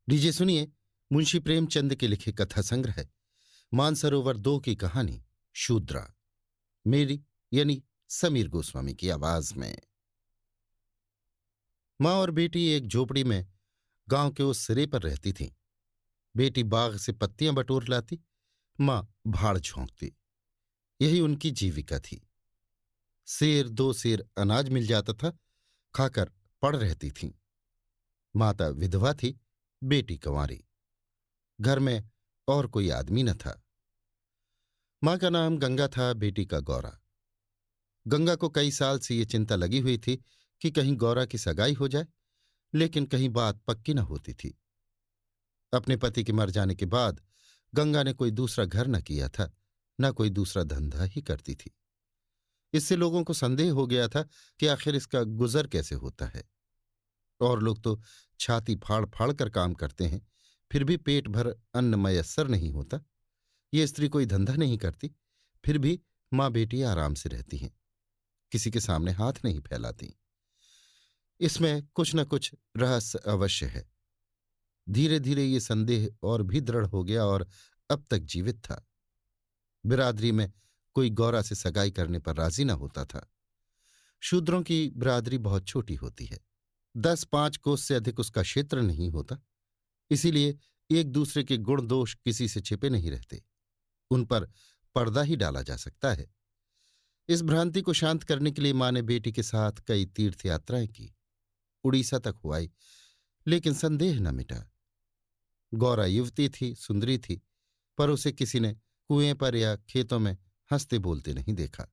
लीजिए सुनिए मुंशी प्रेमचंद के लिखे कथा संग्रह मानसरोवर 2 की कहानी शूद्रा। मेरी यानी समीर गोस्वामी की आवाज में। माँ और बेटी एक झोपड़ी में गांव के उस सिरे पर रहती थीं। बेटी बाग से पत्तियां बटोर लाती, माँ भाड़ झोंकती। यही उनकी जीविका थी। सेर 2 सेर अनाज मिल जाता था, खाकर पड़ रहती थीं। माता विधवा थी, बेटी कंवारी। घर में और कोई आदमी न था। माँ का नाम गंगा था, बेटी का गौरा। गंगा को कई साल से ये चिंता लगी हुई थी कि कहीं गौरा की सगाई हो जाए, लेकिन कहीं बात पक्की न होती थी। अपने पति के मर जाने के बाद गंगा ने कोई दूसरा घर न किया था, न कोई दूसरा धंधा ही करती थी। इससे लोगों को संदेह हो गया था कि आखिर इसका गुजर कैसे होता है। और लोग तो छाती फाड़ फाड़ कर काम करते हैं, फिर भी पेट भर अन्न मयस्सर नहीं होता। ये स्त्री कोई धंधा नहीं करती, फिर भी माँ बेटी आराम से रहती हैं, किसी के सामने हाथ नहीं फैलाती। इसमें कुछ न कुछ रहस्य अवश्य है। धीरे धीरे ये संदेह और भी दृढ़ हो गया और अब तक जीवित था। बिरादरी में कोई गौरा से सगाई करने पर राजी न होता था। शूद्रों की बिरादरी बहुत छोटी होती है, 10-5 कोस से अधिक उसका क्षेत्र नहीं होता। इसीलिए एक दूसरे के गुण दोष किसी से छिपे नहीं रहते, उन पर पर्दा ही डाला जा सकता है। इस भ्रांति को शांत करने के लिए माँ ने बेटी के साथ कई तीर्थ यात्राएं की, उड़ीसा तक हो आई, लेकिन संदेह न मिटा। गौरा युवती थी, सुंदरी थी, पर उसे किसी ने कुएं पर या खेतों में हंसते बोलते नहीं देखा।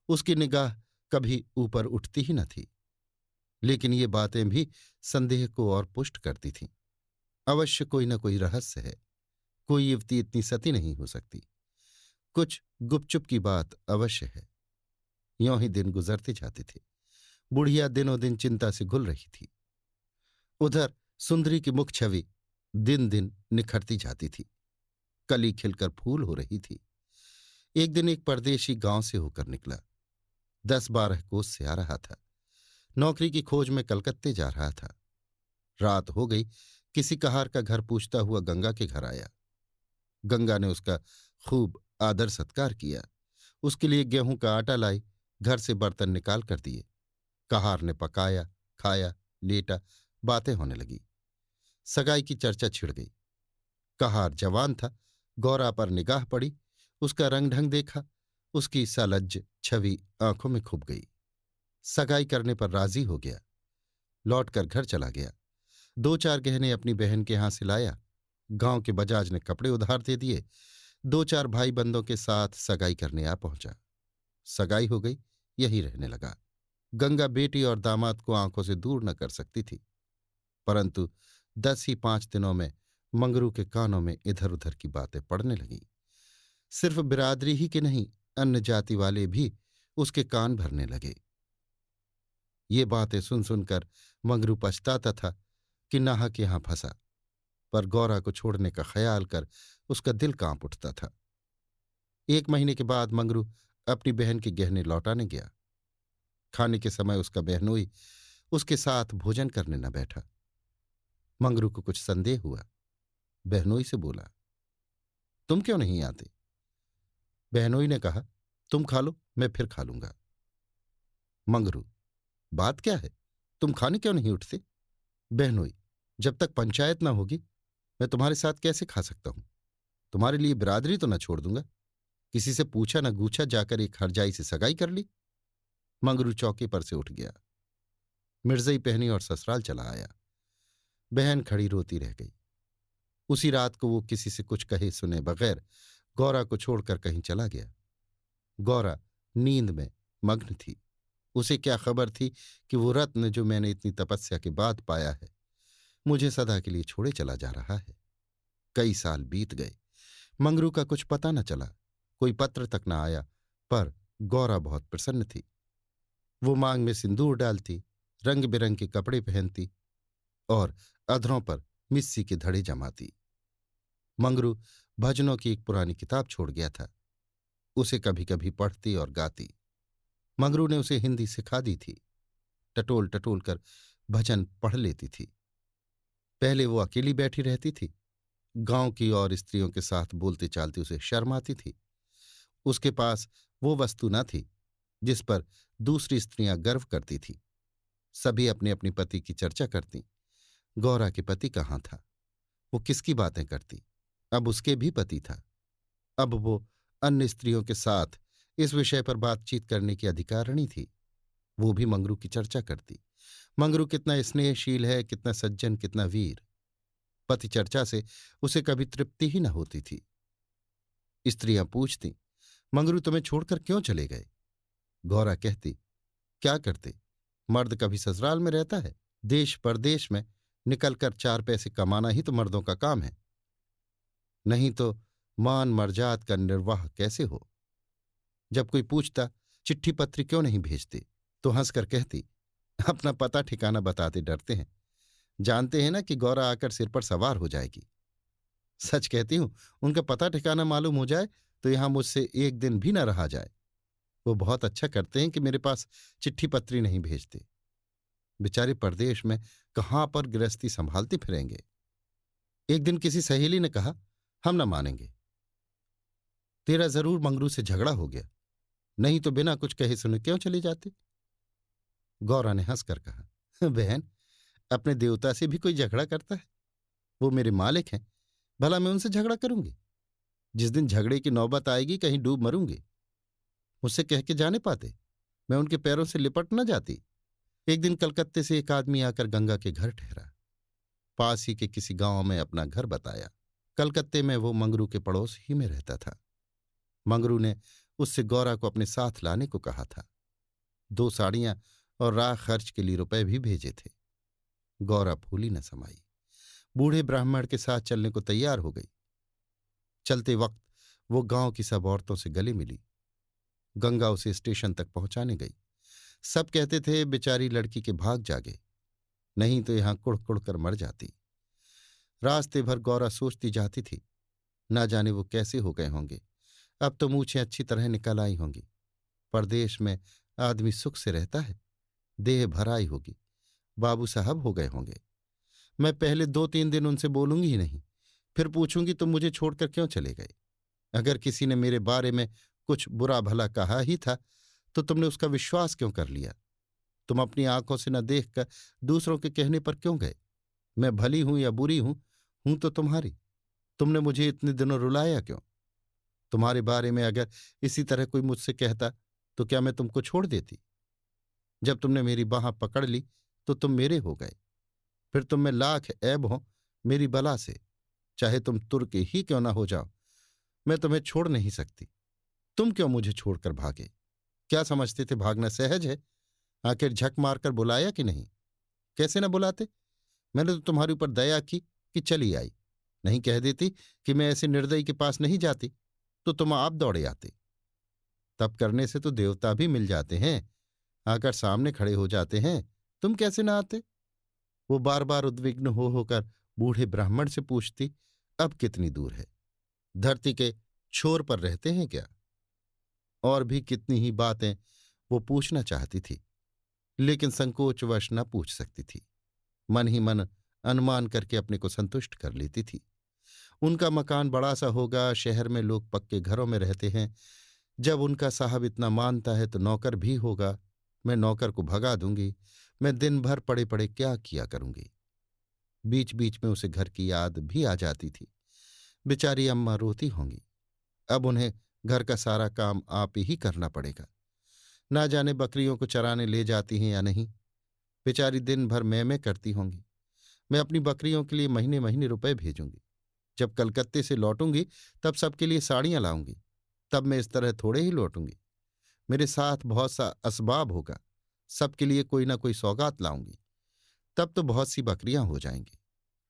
उसकी निगाह कभी ऊपर उठती ही न थी। लेकिन ये बातें भी संदेह को और पुष्ट करती थीं। अवश्य कोई न कोई रहस्य है। कोई युवती इतनी सती नहीं हो सकती। कुछ गुपचुप की बात अवश्य है। यों ही दिन गुजरते जाते थे। बुढ़िया दिनों दिन चिंता से घुल रही थी। उधर सुंदरी की मुख छवि दिन दिन निखरती जाती थी, कली खिलकर फूल हो रही थी। एक दिन एक परदेशी गांव से होकर निकला, 10-12 कोस से आ रहा था। नौकरी की खोज में कलकत्ते जा रहा था। रात हो गई, किसी कहार का घर पूछता हुआ गंगा के घर आया। गंगा ने उसका खूब आदर सत्कार किया, उसके लिए गेहूं का आटा लाई, घर से बर्तन निकाल कर दिए। कहार ने पकाया, खाया, लेटा, बातें होने लगी। सगाई की चर्चा छिड़ गई। कहार जवान था, गौरा पर निगाह पड़ी, उसका रंग ढंग देखा, उसकी सलज्ज छवि आंखों में खुब गई। सगाई करने पर राजी हो गया। लौटकर घर चला गया। 2-4 गहने अपनी बहन के यहां से लाया। गांव के बजाज ने कपड़े उधार दे दिए। 2-4 भाई बंदों के साथ सगाई करने आ पहुंचा। सगाई हो गई, यही रहने लगा। गंगा बेटी और दामाद को आंखों से दूर न कर सकती थी, परंतु 10 ही 5 दिनों में मंगरू के कानों में इधर उधर की बातें पड़ने लगीं। सिर्फ बिरादरी ही के नहीं, अन्य जाति वाले भी उसके कान भरने लगे। ये बातें सुन सुनकर मंगरू पछताता था कि नाहक यहां फंसा, पर गौरा को छोड़ने का ख्याल कर उसका दिल कांप उठता था। 1 महीने के बाद मंगरू अपनी बहन के गहने लौटाने गया। खाने के समय उसका बहनोई उसके साथ भोजन करने न बैठा। मंगरू को कुछ संदेह हुआ। बहनोई से बोला, तुम क्यों नहीं आते? बहनोई ने कहा, तुम खा लो, मैं फिर खा लूंगा। मंगरू, बात क्या है, तुम खाने क्यों नहीं उठते? बहनोई, जब तक पंचायत ना होगी मैं तुम्हारे साथ कैसे खा सकता हूं? तुम्हारे लिए बिरादरी तो न छोड़ दूंगा। किसी से पूछा न गूछा जाकर एक हरजाई से सगाई कर ली। मंगरू चौकी पर से उठ गया, मिर्जई पहनी और ससुराल चला आया। बहन खड़ी रोती रह गई। उसी रात को वो किसी से कुछ कहे सुने बगैर गौरा को छोड़कर कहीं चला गया। गौरा नींद में मग्न थी। उसे क्या खबर थी कि वो रत्न जो मैंने इतनी तपस्या के बाद पाया है, मुझे सदा के लिए छोड़े चला जा रहा है। कई साल बीत गए, मंगरू का कुछ पता न चला, कोई पत्र तक न आया, पर गौरा बहुत प्रसन्न थी। वो मांग में सिंदूर डालती, रंग बिरंग के कपड़े पहनती और अधरों पर मिस्सी के धड़े जमाती। मंगरू भजनों की एक पुरानी किताब छोड़ गया था, उसे कभी कभी पढ़ती और गाती। मंगरू ने उसे हिंदी सिखा दी थी। टटोल टटोल कर भजन पढ़ लेती थी। पहले वो अकेली बैठी रहती थी। गांव की और स्त्रियों के साथ बोलते चालते उसे शर्म आती थी। उसके पास वो वस्तु न थी जिस पर दूसरी स्त्रियां गर्व करती थीं। सभी अपने अपने पति की चर्चा करती। गौरा के पति कहाँ था? वो किसकी बातें करती? अब उसके भी पति था। अब वो अन्य स्त्रियों के साथ इस विषय पर बातचीत करने की अधिकारिणी थी। वो भी मंगरू की चर्चा करती। मंगरू कितना स्नेहशील है, कितना सज्जन, कितना वीर। पति चर्चा से उसे कभी तृप्ति ही न होती थी। स्त्रियां पूछती, मंगरू तुम्हें छोड़कर क्यों चले गए? गौरा कहती, क्या करते? मर्द कभी ससुराल में रहता है? देश परदेश में निकलकर चार पैसे कमाना ही तो मर्दों का काम है। नहीं तो मान मर्जाद का निर्वाह कैसे हो? जब कोई पूछता चिट्ठी पत्री क्यों नहीं भेजते, तो हंसकर कहती, अपना पता ठिकाना बताते डरते हैं। जानते हैं ना कि गौरा आकर सिर पर सवार हो जाएगी। सच कहती हूं, उनका पता ठिकाना मालूम हो जाए तो यहां मुझसे एक दिन भी न रहा जाए। वो बहुत अच्छा करते हैं कि मेरे पास चिट्ठी पत्री नहीं भेजते। बेचारे परदेश में कहाँ पर गृहस्थी संभालते फिरेंगे। एक दिन किसी सहेली ने कहा, हम न मानेंगे। तेरा जरूर मंगरू से झगड़ा हो गया, नहीं तो बिना कुछ कहे सुने क्यों चले जाते? गौरा ने हंसकर कहा, बहन, अपने देवता से भी कोई झगड़ा करता है? वो मेरे मालिक हैं, भला मैं उनसे झगड़ा करूंगी? जिस दिन झगड़े की नौबत आएगी कहीं डूब मरूंगी। मुझसे कह के जाने पाते, मैं उनके पैरों से लिपट न जाती। एक दिन कलकत्ते से एक आदमी आकर गंगा के घर ठहरा। पास ही के किसी गांव में अपना घर बताया। कलकत्ते में वो मंगरू के पड़ोस ही में रहता था। मंगरू ने उससे गौरा को अपने साथ लाने को कहा था। 2 साड़ियां और राह खर्च के लिए रुपए भी भेजे थे। गौरा फूली न समाई, बूढ़े ब्राह्मण के साथ चलने को तैयार हो गई। चलते वक्त वो गांव की सब औरतों से गले मिली। गंगा उसे स्टेशन तक पहुंचाने गई। सब कहते थे बेचारी लड़की के भाग जागे, नहीं तो यहां कुड़ कुड़ कर मर जाती। रास्ते भर गौरा सोचती जाती थी, ना जाने वो कैसे हो गए होंगे। अब तो मूछें अच्छी तरह निकल आई होंगी। परदेश में आदमी सुख से रहता है, देह भर आई होगी, बाबू साहब हो गए होंगे। मैं पहले 2-3 दिन उनसे बोलूंगी ही नहीं, फिर पूछूंगी तुम मुझे छोड़कर क्यों चले गए। अगर किसी ने मेरे बारे में कुछ बुरा भला कहा ही था तो तुमने उसका विश्वास क्यों कर लिया? तुम अपनी आंखों से न देखकर दूसरों के कहने पर क्यों गए? मैं भली हूं या बुरी हूं तो तुम्हारी। तुमने मुझे इतने दिनों रुलाया क्यों? तुम्हारे बारे में अगर इसी तरह कोई मुझसे कहता तो क्या मैं तुमको छोड़ देती? जब तुमने मेरी बाह पकड़ ली तो तुम मेरे हो गए। फिर तुम में लाख ऐब हो मेरी बला से, चाहे तुम तुर्क ही क्यों ना हो जाओ, मैं तुम्हें छोड़ नहीं सकती। तुम क्यों मुझे छोड़कर भागे? क्या समझते थे भागना सहज है? आखिर झक मारकर बुलाया कि नहीं? कैसे न बुलाते? मैंने तो तुम्हारे ऊपर दया की कि चली आई। नहीं कह देती कि मैं ऐसे निर्दयी के पास नहीं जाती तो तुम आप दौड़े आते। तब करने से तो देवता भी मिल जाते हैं, आकर सामने खड़े हो जाते हैं। तुम कैसे ना आते? वो बार बार उद्विग्न हो होकर बूढ़े ब्राह्मण से पूछती, अब कितनी दूर है? धरती के छोर पर रहते हैं क्या? और भी कितनी ही बातें वो पूछना चाहती थी, लेकिन संकोचवश न पूछ सकती थी। मन ही मन अनुमान करके अपने को संतुष्ट कर लेती थी। उनका मकान बड़ा सा होगा, शहर में लोग पक्के घरों में रहते हैं। जब उनका साहब इतना मानता है तो नौकर भी होगा। मैं नौकर को भगा दूंगी। मैं दिन भर पड़े पड़े क्या किया करूंगी। बीच बीच में उसे घर की याद भी आ जाती थी। बेचारी अम्मा रोती होंगी। अब उन्हें घर का सारा काम आप ही करना पड़ेगा। ना जाने बकरियों को चराने ले जाती हैं या नहीं। बेचारी दिन भर मैं करती होंगी। मैं अपनी बकरियों के लिए महीने महीने रुपए भेजूंगी। जब कलकत्ते से लौटूंगी तब सबके लिए साड़ियां लाऊंगी। तब मैं इस तरह थोड़े ही लौटूंगी। मेरे साथ बहुत सा असबाब होगा। सबके लिए कोई ना कोई सौगात लाऊंगी। तब तो बहुत सी बकरियां हो जाएंगी।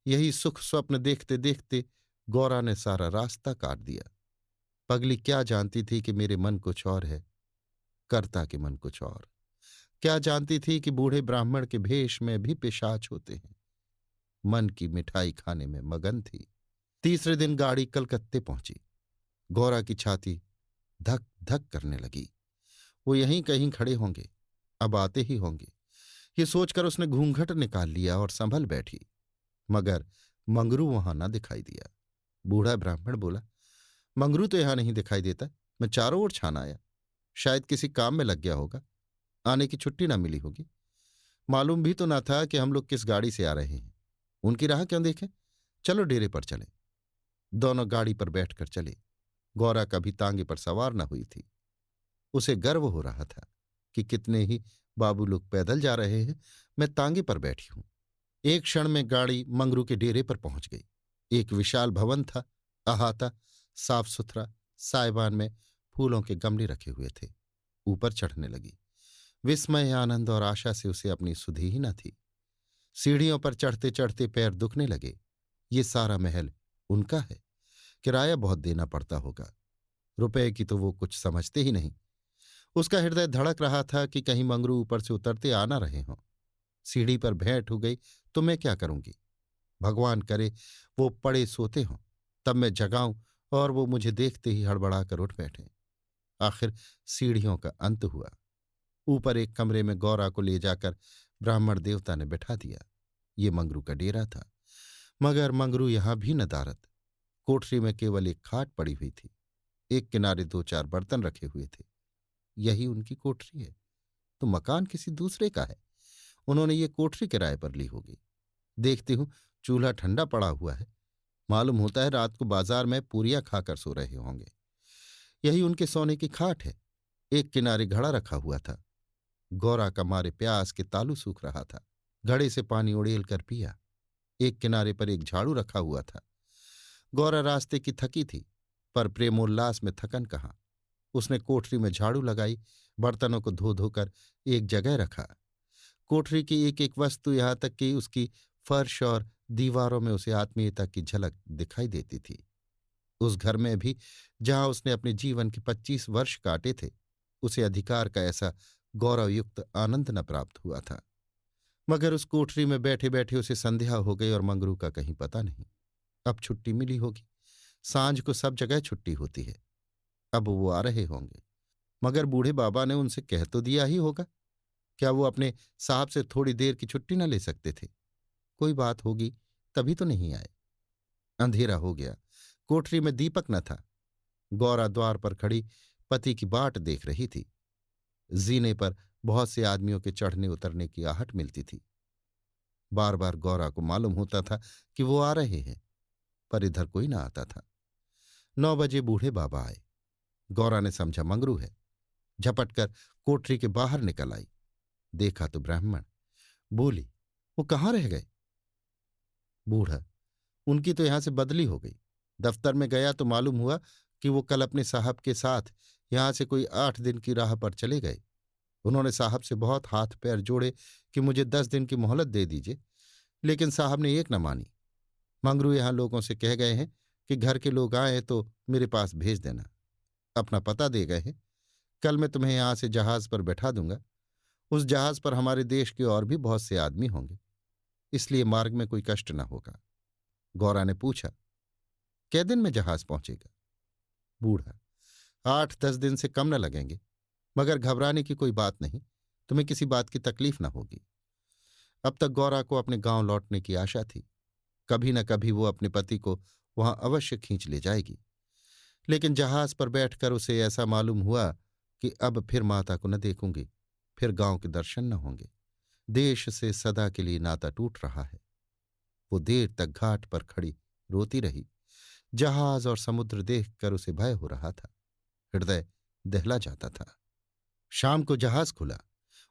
यही सुख स्वप्न देखते देखते गौरा ने सारा रास्ता काट दिया। पगली क्या जानती थी कि मेरे मन कुछ और है, कर्ता के मन कुछ और। क्या जानती थी कि बूढ़े ब्राह्मण के भेष में भी पिशाच होते हैं। मन की मिठाई खाने में मगन थी। तीसरे दिन गाड़ी कलकत्ते पहुंची। गौरा की छाती धक धक करने लगी। वो यहीं कहीं खड़े होंगे, अब आते ही होंगे। ये सोचकर उसने घूंघट निकाल लिया और संभल बैठी। मगर मंगरू वहां न दिखाई दिया। बूढ़ा ब्राह्मण बोला, मंगरू तो यहां नहीं दिखाई देता। मैं चारों ओर छान आया, शायद किसी काम में लग गया होगा, आने की छुट्टी ना मिली होगी। मालूम भी तो ना था कि हम लोग किस गाड़ी से आ रहे हैं। उनकी राह क्यों देखें, चलो डेरे पर चले। दोनों गाड़ी पर बैठकर चले। गौरा कभी तांगे पर सवार न हुई थी। उसे गर्व हो रहा था कि कितने ही बाबू लोग पैदल जा रहे हैं, मैं तांगे पर बैठी हूं। एक क्षण में गाड़ी मंगरू के डेरे पर पहुंच गई। एक विशाल भवन था, अहाता, साफ सुथरा, साइबान में फूलों के गमले रखे हुए थे। ऊपर चढ़ने लगी। विस्मय, आनंद और आशा से उसे अपनी सुधि ही न थी। सीढ़ियों पर चढ़ते चढ़ते पैर दुखने लगे। ये सारा महल उनका है, किराया बहुत देना पड़ता होगा। रुपए की तो वो कुछ समझते ही नहीं। उसका हृदय धड़क रहा था कि कहीं मंगरू ऊपर से उतरते आ ना रहे हों। सीढ़ी पर भेंट हो गई तो मैं क्या करूंगी? भगवान करे वो पड़े सोते हों, तब मैं जगाऊं और वो मुझे देखते ही हड़बड़ाकर उठ बैठे। आखिर सीढ़ियों का अंत हुआ। ऊपर एक कमरे में गौरा को ले जाकर ब्राह्मण देवता ने बैठा दिया। ये मंगरू का डेरा था। मगर मंगरू यहां भी नदारद। कोठरी में केवल एक खाट पड़ी हुई थी। एक किनारे दो चार बर्तन रखे हुए थे। यही उनकी कोठरी है तो मकान किसी दूसरे का है। उन्होंने ये कोठरी किराए पर ली होगी। देखती हूं चूल्हा ठंडा पड़ा हुआ है। मालूम होता है रात को बाजार में पूरियां खाकर सो रहे होंगे। यही उनके सोने की खाट है। एक किनारे घड़ा रखा हुआ था। गौरा का मारे प्यास के तालू सूख रहा था। घड़े से पानी उड़ेल कर पिया। एक किनारे पर एक झाड़ू रखा हुआ था। गौरा रास्ते की थकी थी, पर प्रेमोल्लास में थकन कहाँ। उसने कोठरी में झाड़ू लगाई, बर्तनों को धो धोकर एक जगह रखा। कोठरी की एक एक वस्तु, यहां तक कि उसकी फर्श और दीवारों में उसे आत्मीयता की झलक दिखाई देती थी। उस घर में भी, जहां उसने अपने जीवन के 25 वर्ष काटे थे, उसे अधिकार का ऐसा गौरवयुक्त आनंद न प्राप्त हुआ था। मगर उस कोठरी में बैठे बैठे उसे संध्या हो गई और मंगरू का कहीं पता नहीं। अब छुट्टी मिली होगी। सांझ को सब जगह छुट्टी होती है। अब वो आ रहे होंगे। मगर बूढ़े बाबा ने उनसे कह तो दिया ही होगा। क्या वो अपने साहब से थोड़ी देर की छुट्टी न ले सकते थे? कोई बात होगी तभी तो नहीं आए। अंधेरा हो गया। कोठरी में दीपक न था। गौरा द्वार पर खड़ी पति की बाट देख रही थी। जीने पर बहुत से आदमियों के चढ़ने उतरने की आहट मिलती थी। बार बार गौरा को मालूम होता था कि वो आ रहे हैं, पर इधर कोई ना आता था। 9 बजे बूढ़े बाबा आए। गौरा ने समझा मंगरू है। झपटकर कोठरी के बाहर निकल आई। देखा तो ब्राह्मण। बोली, वो कहाँ रह गए? बूढ़ा, उनकी तो यहां से बदली हो गई। दफ्तर में गया तो मालूम हुआ कि वो कल अपने साहब के साथ यहां से कोई 8 दिन की राह पर चले गए। उन्होंने साहब से बहुत हाथ पैर जोड़े कि मुझे 10 दिन की मोहलत दे दीजिए, लेकिन साहब ने एक न मानी। मंगरू यहां लोगों से कह गए हैं कि घर के लोग आए तो मेरे पास भेज देना। अपना पता दे गए हैं। कल मैं तुम्हें यहां से जहाज पर बैठा दूंगा। उस जहाज पर हमारे देश के और भी बहुत से आदमी होंगे, इसलिए मार्ग में कोई कष्ट न होगा। गौरा ने पूछा, कै दिन में जहाज पहुंचेगा? बूढ़ा, 8-10 दिन से कम न लगेंगे। मगर घबराने की कोई बात नहीं। तुम्हें किसी बात की तकलीफ न होगी। अब तक गौरा को अपने गांव लौटने की आशा थी। कभी न कभी वो अपने पति को वहां अवश्य खींच ले जाएगी। लेकिन जहाज पर बैठकर उसे ऐसा मालूम हुआ कि अब फिर माता को न देखूंगी, फिर गांव के दर्शन न होंगे। देश से सदा के लिए नाता टूट रहा है। वो देर तक घाट पर खड़ी रोती रही। जहाज और समुद्र देखकर उसे भय हो रहा था। हृदय दहला जाता था। शाम को जहाज खुला।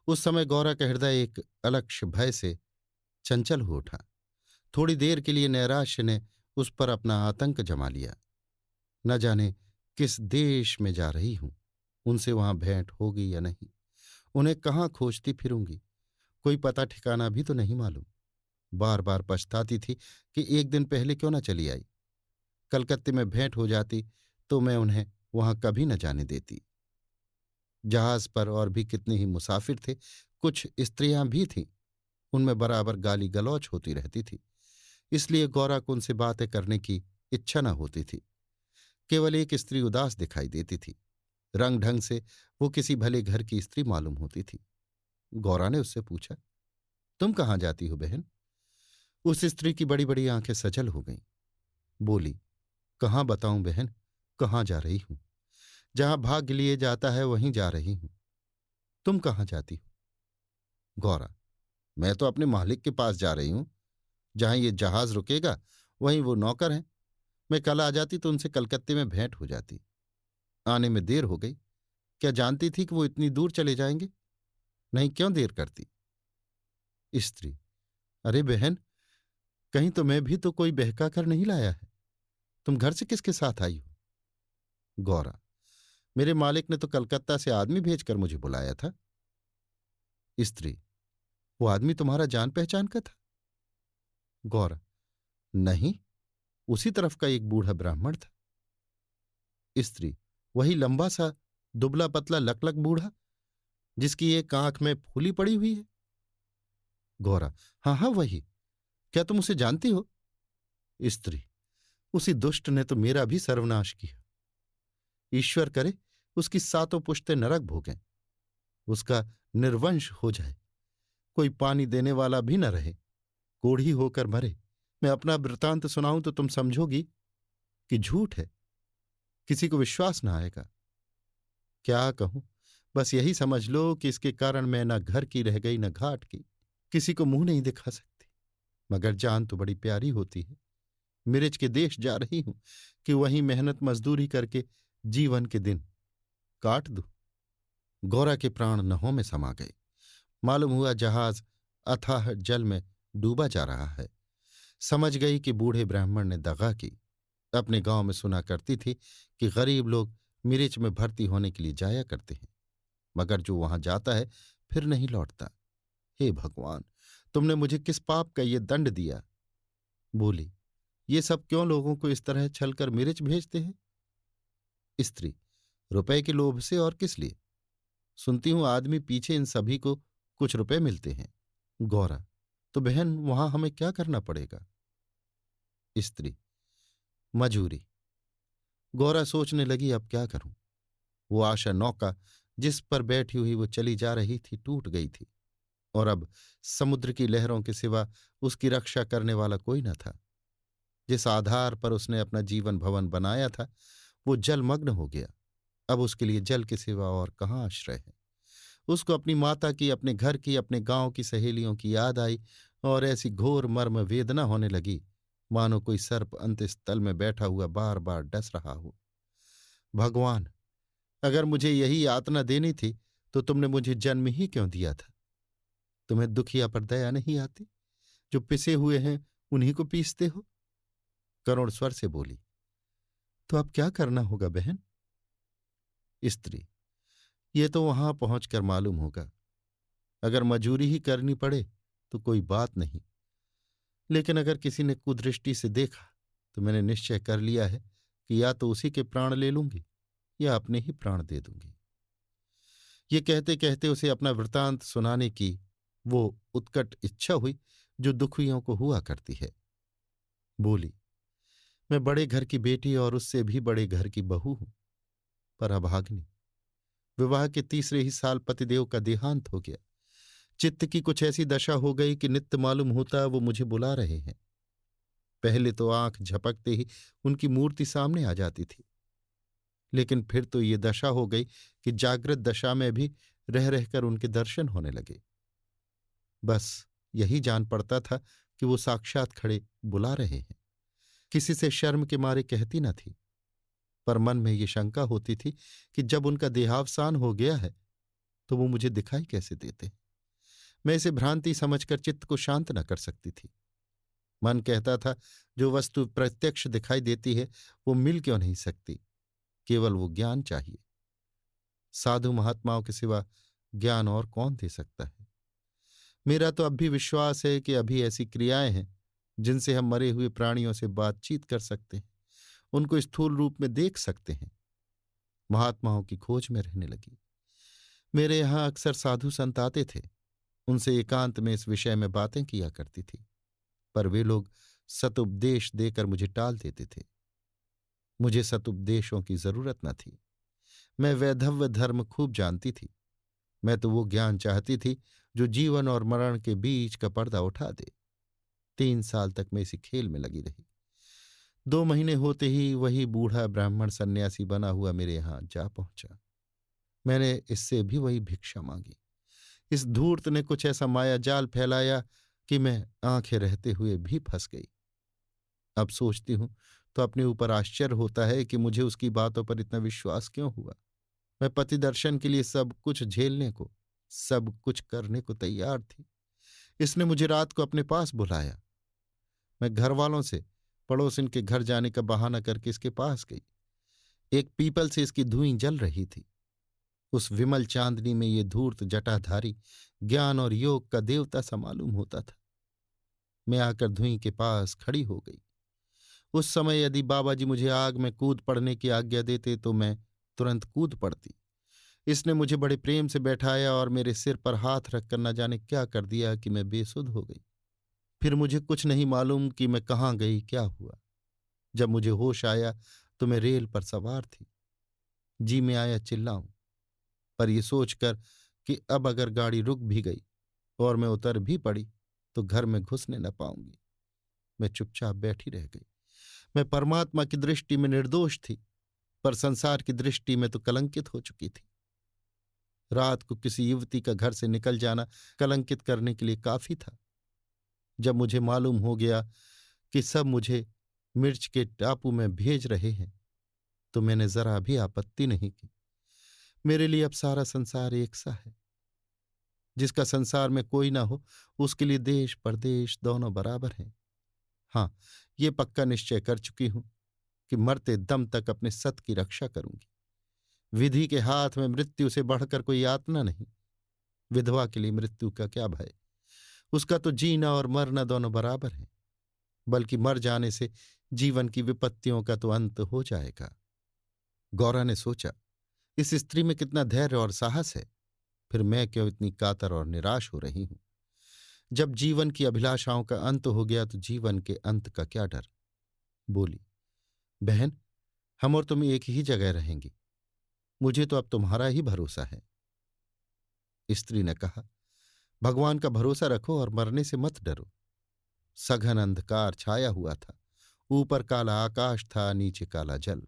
उस समय गौरा का हृदय एक अलक्ष्य भय से चंचल हो उठा। थोड़ी देर के लिए नैराश्य ने उस पर अपना आतंक जमा लिया। न जाने किस देश में जा रही हूं, उनसे वहां भेंट होगी या नहीं, उन्हें कहाँ खोजती फिरूंगी, कोई पता ठिकाना भी तो नहीं मालूम। बार बार पछताती थी कि एक दिन पहले क्यों न चली आई। कलकत्ते में भेंट हो जाती तो मैं उन्हें वहां कभी न जाने देती। जहाज पर और भी कितने ही मुसाफिर थे। कुछ स्त्रियां भी थीं। उनमें बराबर गाली गलौच होती रहती थी। इसलिए गौरा को उनसे बातें करने की इच्छा न होती थी। केवल एक स्त्री उदास दिखाई देती थी। रंग ढंग से वो किसी भले घर की स्त्री मालूम होती थी। गौरा ने उससे पूछा, तुम कहाँ जाती हो बहन? उस स्त्री की बड़ी बड़ी आंखें सजल हो गईं। बोली, कहाँ बताऊं बहन, कहाँ जा रही हूं? जहां भाग्य लिए जाता है वहीं जा रही हूं। तुम कहाँ जाती हो? गौरा, मैं तो अपने मालिक के पास जा रही हूं। जहां ये जहाज रुकेगा वहीं वो नौकर हैं। मैं कल आ जाती तो उनसे कलकत्ते में भेंट हो जाती। आने में देर हो गई। क्या जानती थी कि वो इतनी दूर चले जाएंगे? नहीं, क्यों देर करती? स्त्री, अरे बहन, कहीं तो मैं भी तो कोई बहका कर नहीं लाया है। तुम घर से किसके साथ आई हो? गौरा, मेरे मालिक ने तो कलकत्ता से आदमी भेजकर मुझे बुलाया था। स्त्री, वो आदमी तुम्हारा जान पहचान का था? गौरा, नहीं, उसी तरफ का एक बूढ़ा ब्राह्मण था। स्त्री, वही लंबा सा दुबला पतला लकलक बूढ़ा जिसकी एक आंख में फूली पड़ी हुई है? गौरा, हाँ हाँ वही। क्या तुम उसे जानती हो? स्त्री, उसी दुष्ट ने तो मेरा भी सर्वनाश किया। ईश्वर करे उसकी सातों पुश्तें नरक भोगें, उसका निर्वंश हो जाए, कोई पानी देने वाला भी न रहे, कोढ़ी होकर मरे। मैं अपना वृतांत सुनाऊं तो तुम समझोगी कि झूठ है, किसी को विश्वास न आएगा। क्या कहूं, बस यही समझ लो कि इसके कारण मैं न घर की रह गई न घाट की, किसी को मुंह नहीं दिखा सकती। मगर जान तो बड़ी प्यारी होती है। मिर्च के देश जा रही हूं कि वहीं मेहनत मजदूरी करके जीवन के दिन काट दूं। गौरा के प्राण नहों में समा गए। मालूम हुआ जहाज अथाह जल में डूबा जा रहा है। समझ गई कि बूढ़े ब्राह्मण ने दगा की। अपने गांव में सुना करती थी कि गरीब लोग मिर्च में भर्ती होने के लिए जाया करते हैं, मगर जो वहां जाता है फिर नहीं लौटता। हे भगवान, तुमने मुझे किस पाप का ये दंड दिया? बोली, ये सब क्यों लोगों को इस तरह छलकर मिर्च भेजते हैं? स्त्री, रुपए के लोभ से और किस लिए? सुनती हूं आदमी पीछे इन सभी को कुछ रुपए मिलते हैं। गौरा, तो बहन वहां हमें क्या करना पड़ेगा? स्त्री, मजूरी। गौरा सोचने लगी, अब क्या करूं? वो आशा नौका जिस पर बैठी हुई वो चली जा रही थी टूट गई थी, और अब समुद्र की लहरों के सिवा उसकी रक्षा करने वाला कोई न था। जिस आधार पर उसने अपना जीवन भवन बनाया था वो जलमग्न हो गया। अब उसके लिए जल के सिवा और कहाँ आश्रय है? उसको अपनी माता की, अपने घर की, अपने गांव की सहेलियों की याद आई, और ऐसी घोर मर्म वेदना होने लगी मानो कोई सर्प अंतस्थल में बैठा हुआ बार बार डस रहा हो। भगवान, अगर मुझे यही यातना देनी थी तो तुमने मुझे जन्म ही क्यों दिया था? तुम्हें दुखिया पर दया नहीं आती? जो पिसे हुए हैं उन्हीं को पीसते हो। करुण स्वर से बोली, तो अब क्या करना होगा बहन? स्त्री, ये तो वहां पहुंचकर मालूम होगा। अगर मजूरी ही करनी पड़े तो कोई बात नहीं, लेकिन अगर किसी ने कुदृष्टि से देखा तो मैंने निश्चय कर लिया है कि या तो उसी के प्राण ले लूंगी या अपने ही प्राण दे दूंगी। ये कहते कहते उसे अपना वृतांत सुनाने की वो उत्कट इच्छा हुई जो दुखियों को हुआ करती है। बोली, मैं बड़े घर की बेटी और उससे भी बड़े घर की बहू हूं, पर अभागिनी। विवाह के तीसरे ही साल पतिदेव का देहांत हो गया। चित्त की कुछ ऐसी दशा हो गई कि नित्य मालूम होता वो मुझे बुला रहे हैं। पहले तो आंख झपकते ही उनकी मूर्ति सामने आ जाती थी, लेकिन फिर तो ये दशा हो गई कि जागृत दशा में भी रह रहकर उनके दर्शन होने लगे। बस यही जान पड़ता था कि वो साक्षात खड़े बुला रहे हैं। किसी से शर्म के मारे कहती न थी, पर मन में ये शंका होती थी कि जब उनका देहावसान हो गया है तो वो मुझे दिखाई कैसे देते। मैं इसे भ्रांति समझकर चित्त को शांत न कर सकती थी। मन कहता था, जो वस्तु प्रत्यक्ष दिखाई देती है वो मिल क्यों नहीं सकती? केवल वो ज्ञान चाहिए। साधु महात्माओं के सिवा ज्ञान और कौन दे सकता है? मेरा तो अब भी विश्वास है कि अभी ऐसी क्रियाएं हैं जिनसे हम मरे हुए प्राणियों से बातचीत कर सकते हैं, उनको स्थूल रूप में देख सकते हैं। महात्माओं की खोज में रहने लगी। मेरे यहां अक्सर साधु संत आते थे। उनसे एकांत में इस विषय में बातें किया करती थी, पर वे लोग सतुपदेश देकर मुझे टाल देते थे। मुझे सतुपदेशों की जरूरत न थी। मैं वैधव्य धर्म खूब जानती थी। मैं तो वो ज्ञान चाहती थी जो जीवन और मरण के बीच का पर्दा उठा दे। 3 साल तक मैं इसी खेल में लगी रही। 2 महीने होते ही वही बूढ़ा ब्राह्मण सन्यासी बना हुआ मेरे यहां जा पहुंचा। मैंने इससे भी वही भिक्षा मांगी। इस धूर्त ने कुछ ऐसा माया जाल फैलाया कि मैं आंखें रहते हुए भी फंस गई। अब सोचती हूं तो अपने ऊपर आश्चर्य होता है कि मुझे उसकी बातों पर इतना विश्वास क्यों हुआ। मैं पति दर्शन के लिए सब कुछ झेलने को, सब कुछ करने को तैयार थी। इसने मुझे रात को अपने पास बुलाया। मैं घर वालों से पड़ोसिन के घर जाने का बहाना करके इसके पास गई। एक पीपल से इसकी धुएं जल रही थी। उस विमल चांदनी में ये धूर्त जटाधारी ज्ञान और योग का देवता सा मालूम होता था। मैं आकर धुएं के पास खड़ी हो गई। उस समय यदि बाबा जी मुझे आग में कूद पड़ने की आज्ञा देते तो मैं तुरंत कूद पड़ती। इसने मुझे बड़े प्रेम से बैठाया और मेरे सिर पर हाथ रखकर न जाने क्या कर दिया कि मैं बेसुध हो गई। फिर मुझे कुछ नहीं मालूम कि मैं कहाँ गई, क्या हुआ। जब मुझे होश आया तो मैं रेल पर सवार थी। जी में आया चिल्लाऊं, पर यह सोचकर कि अब अगर गाड़ी रुक भी गई और मैं उतर भी पड़ी तो घर में घुसने न पाऊंगी, मैं चुपचाप बैठी रह गई। मैं परमात्मा की दृष्टि में निर्दोष थी, पर संसार की दृष्टि में तो कलंकित हो चुकी थी। रात को किसी युवती का घर से निकल जाना कलंकित करने के लिए काफी था। जब मुझे मालूम हो गया कि सब मुझे मिर्च के टापू में भेज रहे हैं तो मैंने जरा भी आपत्ति नहीं की। मेरे लिए अब सारा संसार एक सा है। जिसका संसार में कोई ना हो उसके लिए देश परदेश दोनों बराबर हैं। हाँ, ये पक्का निश्चय कर चुकी हूं कि मरते दम तक अपने सत की रक्षा करूंगी। विधि के हाथ में मृत्यु से बढ़कर कोई यातना नहीं। विधवा के लिए मृत्यु का क्या भय। उसका तो जीना और मरना दोनों बराबर है। बल्कि मर जाने से जीवन की विपत्तियों का तो अंत हो जाएगा। गौरा ने सोचा, इस स्त्री में कितना धैर्य और साहस है, फिर मैं क्यों इतनी कातर और निराश हो रही हूं। जब जीवन की अभिलाषाओं का अंत हो गया तो जीवन के अंत का क्या डर। बोली, बहन, हम और तुम एक ही जगह रहेंगी। मुझे तो अब तुम्हारा ही भरोसा है। स्त्री ने कहा, भगवान का भरोसा रखो और मरने से मत डरो। सघन अंधकार छाया हुआ था। ऊपर काला आकाश था, नीचे काला जल।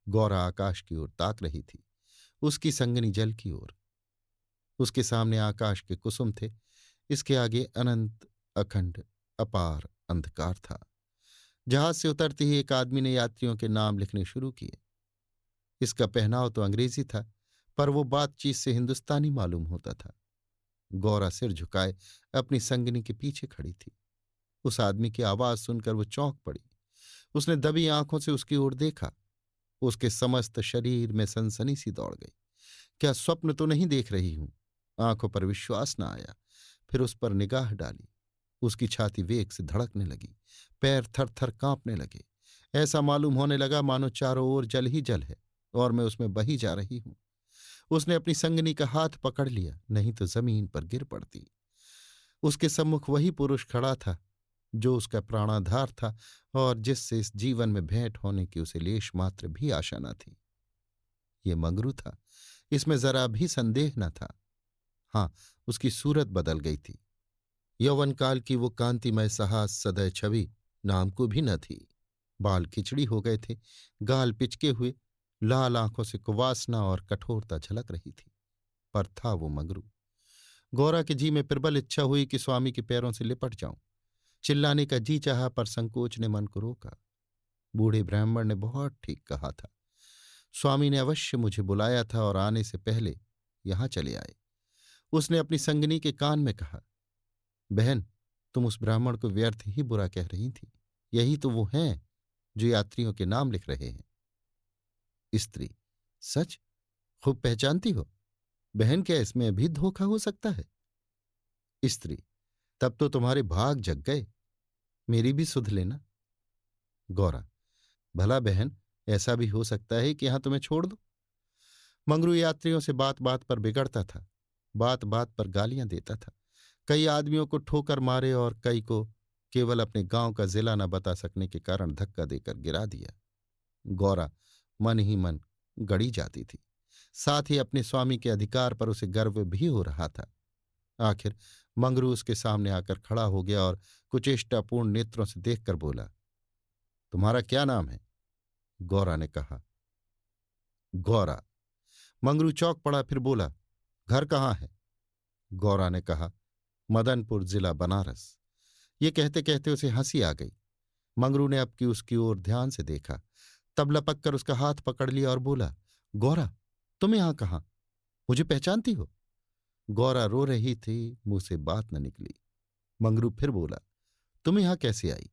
गौरा आकाश की ओर ताक रही थी, उसकी संगनी जल की ओर। उसके सामने आकाश के कुसुम थे, इसके आगे अनंत अखंड अपार अंधकार था। जहाज से उतरते ही एक आदमी ने यात्रियों के नाम लिखने शुरू किए। इसका पहनाव तो अंग्रेजी था, पर वो बातचीत से हिंदुस्तानी मालूम होता था। गौरा सिर झुकाए अपनी संगिनी के पीछे खड़ी थी। उस आदमी की आवाज सुनकर वो चौंक पड़ी। उसने दबी आंखों से उसकी ओर देखा। उसके समस्त शरीर में सनसनी सी दौड़ गई। क्या स्वप्न तो नहीं देख रही हूं। आंखों पर विश्वास न आया। फिर उस पर निगाह डाली। उसकी छाती वेग से धड़कने लगी, पैर थर थर कांपने लगे। ऐसा मालूम होने लगा मानो चारों ओर जल ही जल है और मैं उसमें बही जा रही हूं। उसने अपनी संगनी का हाथ पकड़ लिया, नहीं तो जमीन पर गिर पड़ती। उसके सम्मुख वही पुरुष खड़ा था जो उसका प्राणाधार था और जिससे इस जीवन में भेंट होने की उसे लेश मात्र भी आशा न थी। ये मंगरू था, इसमें जरा भी संदेह न था। हाँ, उसकी सूरत बदल गई थी। यौवन काल की वो कांतिमय साहस सदैव छवि नाम को भी न थी। बाल खिचड़ी हो गए थे, गाल पिचके हुए, लाल आंखों से कुवासना और कठोरता झलक रही थी। पर था वो मंगरू। गौरा के जी में प्रबल इच्छा हुई कि स्वामी के पैरों से लिपट जाऊं। चिल्लाने का जी चाहा, पर संकोच ने मन को रोका। बूढ़े ब्राह्मण ने बहुत ठीक कहा था। स्वामी ने अवश्य मुझे बुलाया था और आने से पहले यहां चले आए। उसने अपनी संगनी के कान में कहा, बहन, तुम उस ब्राह्मण को व्यर्थ ही बुरा कह रही थी। यही तो वो हैं जो यात्रियों के नाम लिख रहे हैं। स्त्री, सच? खूब पहचानती हो। बहन, क्या इसमें भी धोखा हो सकता है? स्त्री, तब तो तुम्हारे भाग जग गए। मेरी भी सुध लेना। गौरा, भला बहन, ऐसा भी हो सकता है कि यहां तुम्हें छोड़ दो। मंगरू यात्रियों से बात बात पर बिगड़ता था, बात बात पर गालियां देता था। कई आदमियों को ठोकर मारे और कई को केवल अपने गांव का जिला न बता सकने के कारण धक्का देकर गिरा दिया। गौरा मन ही मन गड़ी जाती थी। साथ ही अपने स्वामी के अधिकार पर उसे गर्व भी हो रहा था। आखिर मंगरू उसके सामने आकर खड़ा हो गया और कुचेष्टापूर्ण नेत्रों से देखकर बोला, तुम्हारा क्या नाम है? गौरा ने कहा, गौरा। मंगरू चौंक पड़ा, फिर बोला, घर कहाँ है? गौरा ने कहा, मदनपुर, जिला बनारस। ये कहते कहते उसे हंसी आ गई। मंगरू ने अब की उसकी ओर ध्यान से देखा, तब लपक कर उसका हाथ पकड़ लिया और बोला, गौरा, तुम यहां कहाँ? मुझे पहचानती हो? गौरा रो रही थी, मुंह से बात न निकली। मंगरू फिर बोला, तुम यहां कैसे आई?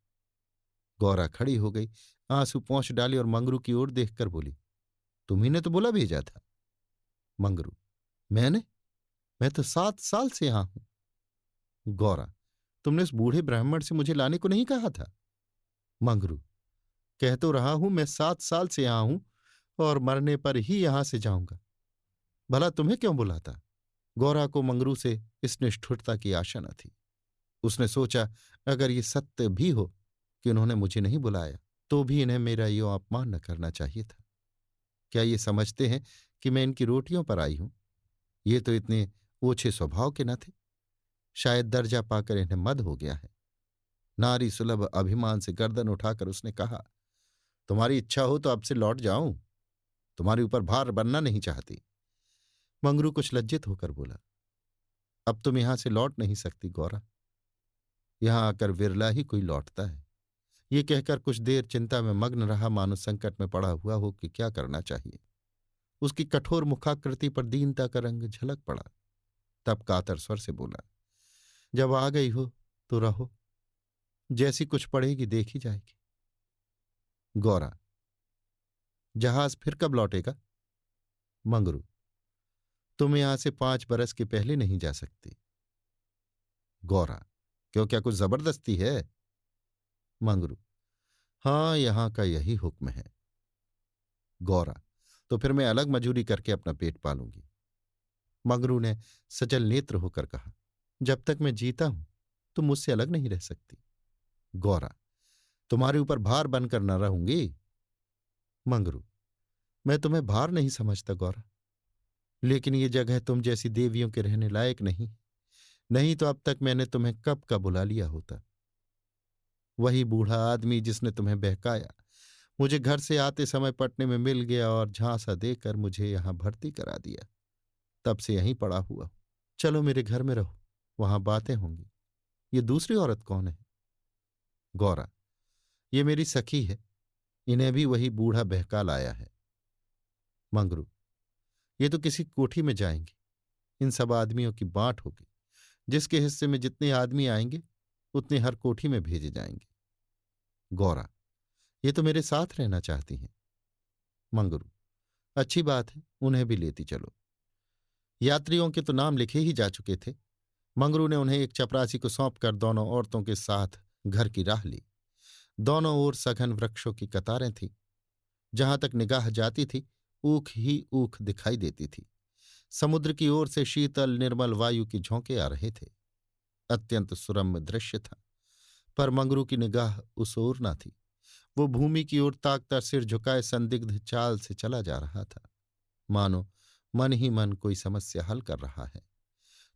गौरा खड़ी हो गई, आंसू पोंछ डाली और मंगरू की ओर देखकर बोली, तुम्ही ने तो बुला भेजा था। मंगरू, मैंने? मैं तो 7 साल से यहां हूं। गौरा, तुमने उस बूढ़े ब्राह्मण से मुझे लाने को नहीं कहा था? मंगरू, कह तो रहा हूं मैं 7 साल से यहां हूं और मरने पर ही यहां से जाऊंगा। भला तुम्हें क्यों बुलाता? गौरा को मंगरू से इस निष्ठुरता की आशा न थी। उसने सोचा, अगर ये सत्य भी हो कि उन्होंने मुझे नहीं बुलाया, तो भी इन्हें मेरा यो अपमान न करना चाहिए था। क्या ये समझते हैं कि मैं इनकी रोटियों पर आई हूं? ये तो इतने ओछे स्वभाव के न थे। शायद दर्जा पाकर इन्हें मद हो गया है। नारी सुलभ अभिमान से गर्दन उठाकर उसने कहा, तुम्हारी इच्छा हो तो अब से लौट जाऊं। तुम्हारे ऊपर भार बनना नहीं चाहती। मंगरू कुछ लज्जित होकर बोला, अब तुम यहां से लौट नहीं सकती गौरा। यहां आकर विरला ही कोई लौटता है। ये कहकर कुछ देर चिंता में मग्न रहा, मानो संकट में पड़ा हुआ हो कि क्या करना चाहिए। उसकी कठोर मुखाकृति पर दीनता का रंग झलक पड़ा। तब कातर स्वर से बोला, जब आ गई हो तो रहो, जैसी कुछ पड़ेगी देखी जाएगी। गौरा, जहाज फिर कब लौटेगा? मंगरू, तुम यहां से 5 बरस के पहले नहीं जा सकती। गौरा, क्यों, क्या कुछ जबरदस्ती है? मंगरू, हां, यहां का यही हुक्म है। गौरा, तो फिर मैं अलग मजूरी करके अपना पेट पालूंगी। मंगरू ने सजल नेत्र होकर कहा, जब तक मैं जीता हूं तुम मुझसे अलग नहीं रह सकती। गौरा, तुम्हारे ऊपर भार बनकर न रहूंगी। मंगरू, मैं तुम्हें भार नहीं समझता गौरा, लेकिन ये जगह तुम जैसी देवियों के रहने लायक नहीं। नहीं तो अब तक मैंने तुम्हें कब का बुला लिया होता। वही बूढ़ा आदमी जिसने तुम्हें बहकाया मुझे घर से आते समय पटने में मिल गया और झांसा देकर मुझे यहां भर्ती करा दिया। तब से यहीं पड़ा हुआ हूं। चलो मेरे घर में रहो, वहां बातें होंगी। ये दूसरी औरत कौन है? गौरा, ये मेरी सखी है। इन्हें भी वही बूढ़ा बहका लाया है। मंगरू, ये तो किसी कोठी में जाएंगी। इन सब आदमियों की बांट होगी। जिसके हिस्से में जितने आदमी आएंगे उतने हर कोठी में भेजे जाएंगे। गौरा, ये तो मेरे साथ रहना चाहती हैं। मंगरू, अच्छी बात है, उन्हें भी लेती चलो। यात्रियों के तो नाम लिखे ही जा चुके थे। मंगरू ने उन्हें एक चपरासी को सौंपकर दोनों औरतों के साथ घर की राह ली। दोनों ओर सघन वृक्षों की कतारें थीं। जहां तक निगाह जाती थी ऊख ही ऊख दिखाई देती थी। समुद्र की ओर से शीतल निर्मल वायु की झोंके आ रहे थे। अत्यंत सुरम्य दृश्य था। पर मंगरू की निगाह उस ओर न थी। वो भूमि की ओर ताकता सिर झुकाए संदिग्ध चाल से चला जा रहा था, मानो मन ही मन कोई समस्या हल कर रहा है।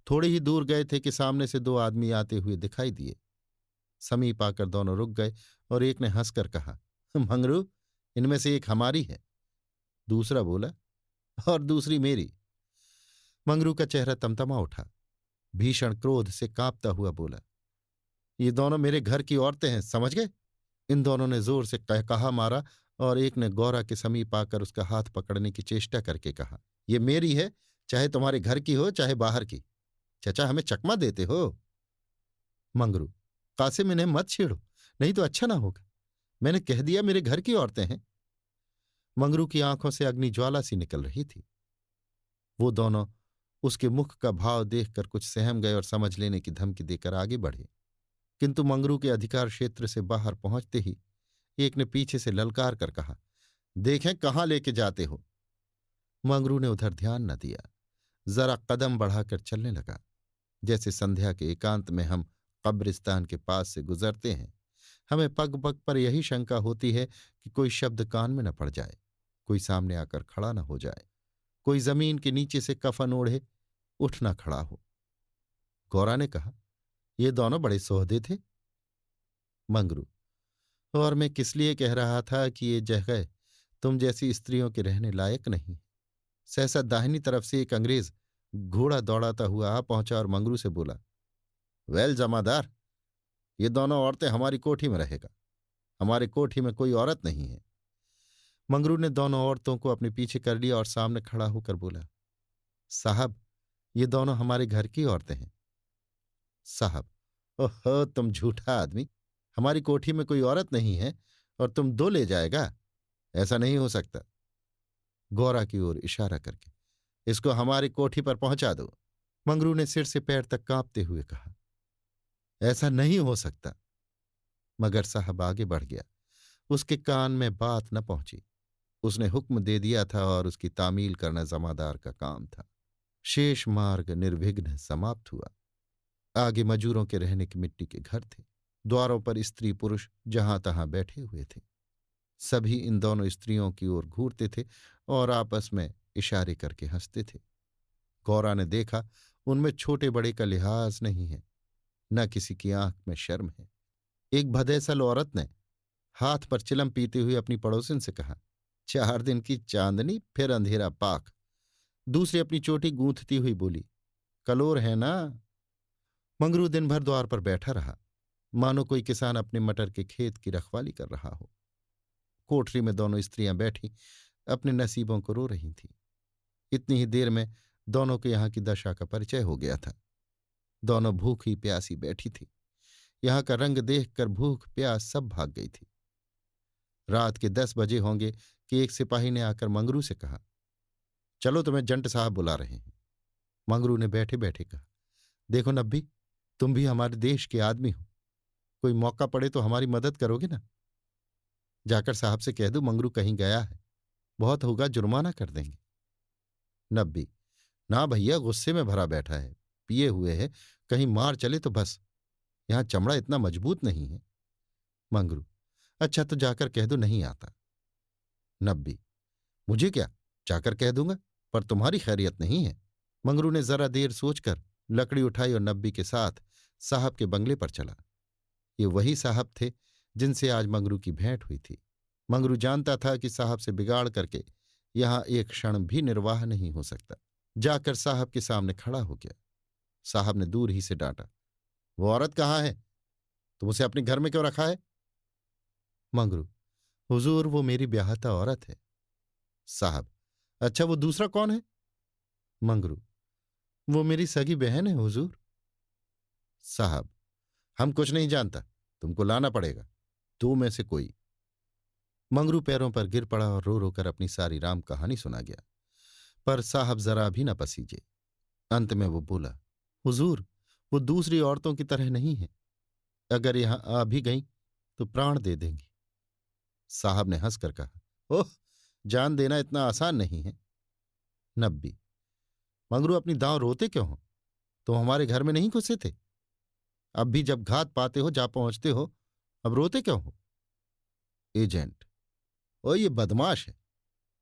थोड़े ही दूर गए थे कि सामने से 2 आदमी आते हुए दिखाई दिए। समीप आकर दोनों रुक गए और एक ने हंसकर कहा, मंगरू, इनमें से एक हमारी है। दूसरा बोला, और दूसरी मेरी। मंगरू का चेहरा तमतमा उठा। भीषण क्रोध से कांपता हुआ बोला, ये दोनों मेरे घर की औरतें हैं, समझ गए? इन दोनों ने जोर से कहा मारा और एक ने गौरा के समीप आकर उसका हाथ पकड़ने की चेष्टा करके कहा, ये मेरी है, चाहे तुम्हारे घर की हो चाहे बाहर की। चचा, हमें चकमा देते हो? मंगरू, कासिम, इन्हें मत छेड़ो, नहीं तो अच्छा ना होगा। मैंने कह दिया मेरे घर की औरतें हैं। मंगरू की आंखों से अग्निज्वाला सी निकल रही थी। वो दोनों उसके मुख का भाव देखकर कुछ सहम गए और समझ लेने की धमकी देकर आगे बढ़े। किंतु मंगरू के अधिकार क्षेत्र से बाहर पहुंचते ही एक ने पीछे से ललकार कर कहा, देखें कहाँ लेके जाते हो। मंगरू ने उधर ध्यान न दिया, जरा कदम बढ़ाकर चलने लगा। जैसे संध्या के एकांत में हम कब्रिस्तान के पास से गुजरते हैं, हमें पग पग पर यही शंका होती है कि कोई शब्द कान में न पड़ जाए, कोई सामने आकर खड़ा न हो जाए, कोई जमीन के नीचे से कफन ओढ़े उठ न खड़ा हो। गौरा ने कहा, ये दोनों बड़े सोहदे थे। मंगरू: और मैं किस लिए कह रहा था कि ये जगह तुम जैसी स्त्रियों के रहने लायक नहीं। सहसा दाहिनी तरफ से एक अंग्रेज घोड़ा दौड़ाता हुआ आ पहुंचा और मंगरू से बोला, वेल जमादार, ये दोनों औरतें हमारी कोठी में रहेगा। हमारी कोठी में कोई औरत नहीं है। मंगरू ने दोनों औरतों को अपने पीछे कर लिया और सामने खड़ा होकर बोला, साहब, ये दोनों हमारे घर की औरतें हैं। साहब: ओहो, तुम झूठा आदमी। हमारी कोठी में कोई औरत नहीं है और तुम दो ले जाएगा? ऐसा नहीं हो सकता। गौरा की ओर इशारा करके, इसको हमारी कोठी पर पहुंचा दो। मंगरू ने सिर से पैर तक कांपते हुए कहा, ऐसा नहीं हो सकता। मगर साहब आगे बढ़ गया। उसके कान में बात न पहुंची। उसने हुक्म दे दिया था और उसकी तामील करना जमादार का काम था। शेष मार्ग निर्विघ्न समाप्त हुआ। आगे मजूरों के रहने के मिट्टी के घर थे। द्वारों पर स्त्री पुरुष जहां तहां बैठे हुए थे। सभी इन दोनों स्त्रियों की ओर घूरते थे और आपस में इशारे करके हंसते थे। गौरा ने देखा, उनमें छोटे बड़े का लिहाज नहीं है, न किसी की आंख में शर्म है। एक भदेसल औरत ने हाथ पर चिलम पीते हुए अपनी पड़ोसिन से कहा, 4 दिन की चांदनी फिर अंधेरा पाक। दूसरी अपनी चोटी गूंथती हुई बोली, कलोर है ना। मंगरू दिन भर द्वार पर बैठा रहा, मानो कोई किसान अपने मटर के खेत की रखवाली कर रहा हो। कोठरी में दोनों स्त्रियां बैठी अपने नसीबों को रो रही थीं। इतनी ही देर में दोनों के यहाँ की दशा का परिचय हो गया था। दोनों भूखी प्यासी बैठी थी। यहाँ का रंग देखकर भूख प्यास सब भाग गई थी। रात के 10 बजे होंगे कि एक सिपाही ने आकर मंगरू से कहा, चलो, तुम्हें जंट साहब बुला रहे हैं। मंगरू ने बैठे बैठे कहा, देखो नब्बी, तुम भी हमारे देश के आदमी हो। कोई मौका पड़े तो हमारी मदद करोगे ना? जाकर साहब से कह दो मंगरू कहीं गया है, बहुत होगा जुर्माना कर देंगे। नब्बी: ना भैया, गुस्से में भरा बैठा है, पिए हुए है, कहीं मार चले तो बस। यहां चमड़ा इतना मजबूत नहीं है। मंगरू: अच्छा, तो जाकर कह दो नहीं आता। नब्बी: मुझे क्या, जाकर कह दूंगा, पर तुम्हारी खैरियत नहीं है। मंगरू ने जरा देर सोचकर लकड़ी उठाई और नब्बी के साथ साहब के बंगले पर चला। ये वही साहब थे जिनसे आज मंगरू की भेंट हुई थी। मंगरू जानता था कि साहब से बिगाड़ करके यहां एक क्षण भी निर्वाह नहीं हो सकता। जाकर साहब के सामने खड़ा हो गया। साहब ने दूर ही से डांटा, वो औरत कहाँ है? तुम उसे अपने घर में क्यों रखा है? मंगरू: हुजूर, वो मेरी ब्याहता औरत है। साहब: अच्छा, वो दूसरा कौन है? मंगरू: वो मेरी सगी बहन है हुजूर। साहब: हम कुछ नहीं जानता, तुमको लाना पड़ेगा, दो में से कोई। मंगरू पैरों पर गिर पड़ा और रो रो कर अपनी सारी राम कहानी सुना गया, पर साहब जरा भी न पसीजे। अंत में वो बोला, हुजूर, वो दूसरी औरतों की तरह नहीं है। अगर यहां आ भी गई तो प्राण दे देंगी। साहब ने हंसकर कहा, ओह, जान देना इतना आसान नहीं है। नब्बी: मंगरू, अपनी दांव रोते क्यों हो? तुम हमारे घर में नहीं घुसे थे? अब भी जब घात पाते हो जा पहुंचते हो, अब रोते क्यों हो? एजेंट: ओ, ये बदमाश है,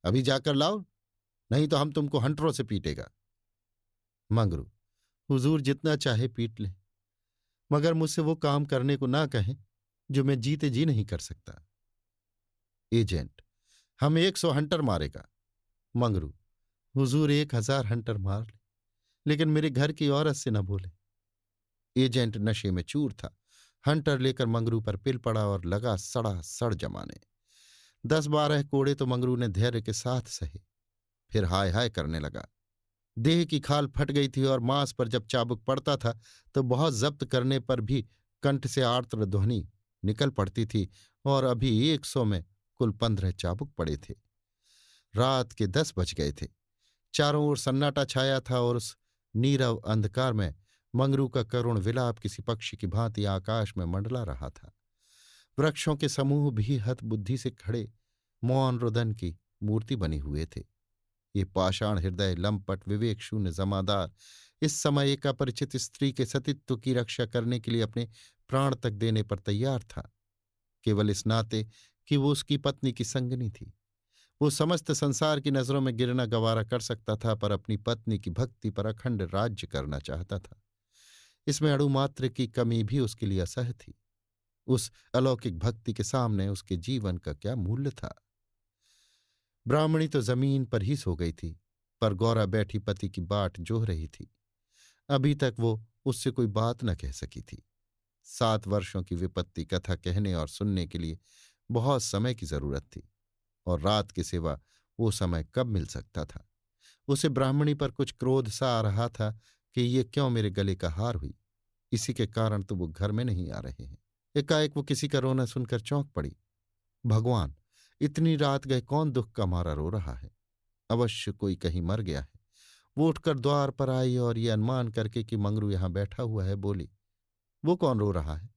अभी जाकर लाओ, नहीं तो हम तुमको हंटरों से पीटेगा। मंगरू: हुजूर जितना चाहे पीट ले, मगर मुझसे वो काम करने को ना कहें जो मैं जीते जी नहीं कर सकता। एजेंट: हम 100 हंटर मारेगा। मंगरू: हुजूर 1000 हंटर मार ले, लेकिन मेरे घर की औरत से न बोले। एजेंट नशे में चूर था। हंटर लेकर मंगरू पर पिल पड़ा और लगा सड़ा सड़ जमाने। 10-12 कोड़े तो मंगरू ने धैर्य के साथ सहे, फिर हाय हाय करने लगा। देह की खाल फट गई थी और मांस पर जब चाबुक पड़ता था तो बहुत जब्त करने पर भी कंठ से आर्द्र ध्वनि निकल पड़ती थी, और अभी 100 में कुल 15 चाबुक पड़े थे। रात के 10 बज गए थे। चारों ओर सन्नाटा छाया था और उस नीरव अंधकार में मंगरू का करुण विलाप किसी पक्षी की भांति आकाश में मंडला रहा था। वृक्षों के समूह भी हत बुद्धि से खड़े मौन रुदन की मूर्ति बने हुए थे। ये पाषाण हृदय लंपट विवेक शून्य जमादार इस समय एक अपरिचित स्त्री के सतीत्व की रक्षा करने के लिए अपने प्राण तक देने पर तैयार था, केवल इस नाते कि वो उसकी पत्नी की संगनी थी। वो समस्त संसार की नजरों में गिरना गवारा कर सकता था, पर अपनी पत्नी की भक्ति पर अखंड राज्य करना चाहता था। इसमें अणुमात्र की कमी भी उसके लिए असह्य थी। उस अलौकिक भक्ति के सामने उसके जीवन का क्या मूल्य था। ब्राह्मणी तो जमीन पर ही सो गई थी, पर गौरा बैठी पति की बाट जोह रही थी। अभी तक वो उससे कोई बात न कह सकी थी। 7 वर्षों की विपत्ति कथा कहने और सुनने के लिए बहुत समय की जरूरत थी, और रात के सिवा वो समय कब मिल सकता था। उसे ब्राह्मणी पर कुछ क्रोध सा आ रहा था कि ये क्यों मेरे गले का हार हुई, इसी के कारण तो वो घर में नहीं आ रहे हैं। एकाएक वो किसी का रोना सुनकर चौंक पड़ी। भगवान, इतनी रात गए कौन दुख का मारा रो रहा है? अवश्य कोई कहीं मर गया है। वो उठकर द्वार पर आई और ये अनुमान करके कि मंगरू यहां बैठा हुआ है, बोली, वो कौन रो रहा है,